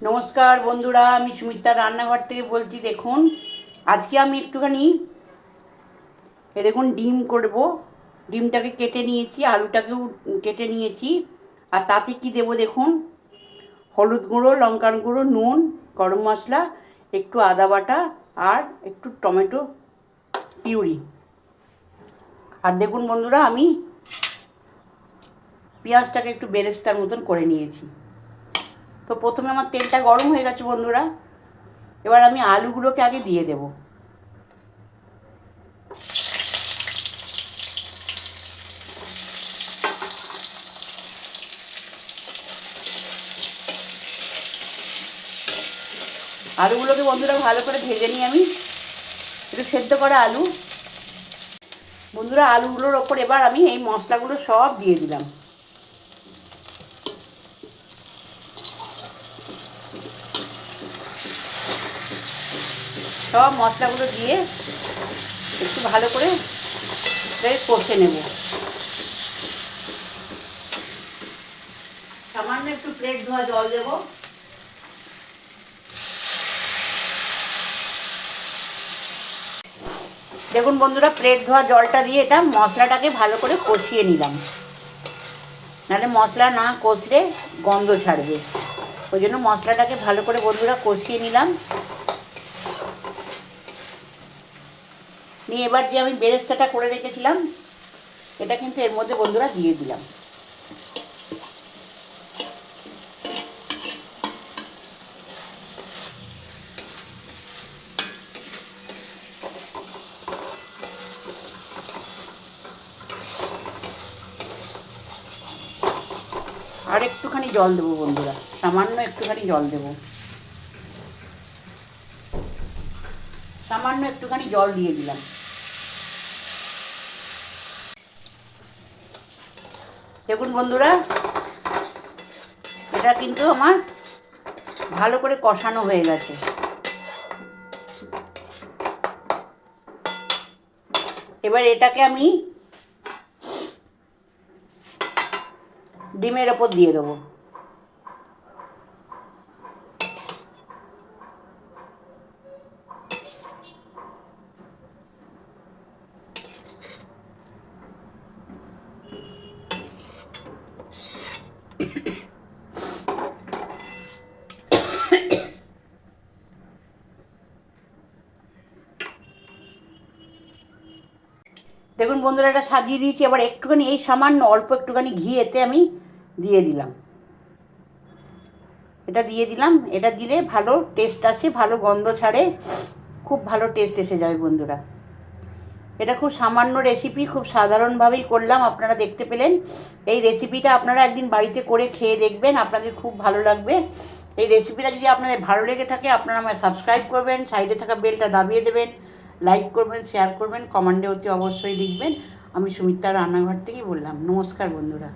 নমস্কার বন্ধুরা, আমি সুমিত্রা রান্নাঘর থেকে বলছি। দেখুন, আজকে আমি একটুখানি দেখুন ডিম করব। ডিমটাকে কেটে নিয়েছি, আলুটাকেও কেটে নিয়েছি। আর তাতে কি দেব দেখুন, হলুদ গুঁড়ো, লঙ্কার গুঁড়ো, নুন, গরম মশলা, একটু আদা বাটা আর একটু টমেটো পিউরি। আর দেখুন বন্ধুরা, আমি পেঁয়াজটাকে একটু বেরেস্তার মতন করে নিয়েছি। তো প্রথমে আমার তেলটা গরম হয়ে গেছে বন্ধুরা। এবার আমি আলুগুলোকে আগে দিয়ে দেব। আলুগুলোকে বন্ধুরা ভালো করে ভেজে নিই আমি। একটু সেদ্ধ করা আলু। বন্ধুরা, আলুগুলোর ওপর এবার আমি এই মশলাগুলো সব দিয়ে দিলাম। সব মশলাগুলো দিয়ে একটু ভালো করে কষে নেব। সামান্য একটু প্লেট ধোয়া জল দেব। দেখুন বন্ধুরা, প্লেট ধোয়া জলটা দিয়ে এটা মশলাটাকে ভালো করে কষিয়ে নিলাম। নাহলে মশলা না কষলে গন্ধ ছাড়বে। ওই জন্য মশলাটাকে ভালো করে বন্ধুরা কষিয়ে নিলাম। নিয়ে এবার যে আমি বেরেস্তাটা করে রেখেছিলাম, এটা কিন্তু এর মধ্যে বন্ধুরা দিয়ে দিলাম। আর একটুখানি জল দেবো বন্ধুরা, সামান্য একটুখানি জল দেবো। সামান্য একটুখানি জল দিয়ে দিলাম। দেখুন বন্ধুরা, এটা কিন্তু আমার ভালো করে কষানো হয়ে গেছে। এবার এটাকে আমি ডিমের ওপর দিয়ে দেবো। দেখুন বন্ধুরা, এটা সাজিয়ে দিয়েছি। এবার একটুখানি এই সামান্য অল্প একটুখানি ঘি এতে আমি দিয়ে দিলাম। এটা দিয়ে দিলাম। এটা দিলে ভালো টেস্ট আসে, ভালো গন্ধ ছাড়ে, খুব ভালো টেস্ট এসে যাবে বন্ধুরা। এটা খুব সামান্য রেসিপি, খুব সাধারণভাবেই করলাম, আপনারা দেখতে পেলেন। এই রেসিপিটা আপনারা একদিন বাড়িতে করে খেয়ে দেখবেন, আপনাদের খুব ভালো লাগবে। এই রেসিপিটা যদি আপনাদের ভালো লেগে থাকে, আপনারা আমায় সাবস্ক্রাইব করবেন, সাইডে থাকা বেলটা দাবিয়ে দেবেন, লাইক করবেন, শেয়ার করবেন, কমেন্টে অতি অবশ্যই লিখবেন। আমি সুমিত্রা রান্নাঘর থেকেই বললাম। নমস্কার বন্ধুরা।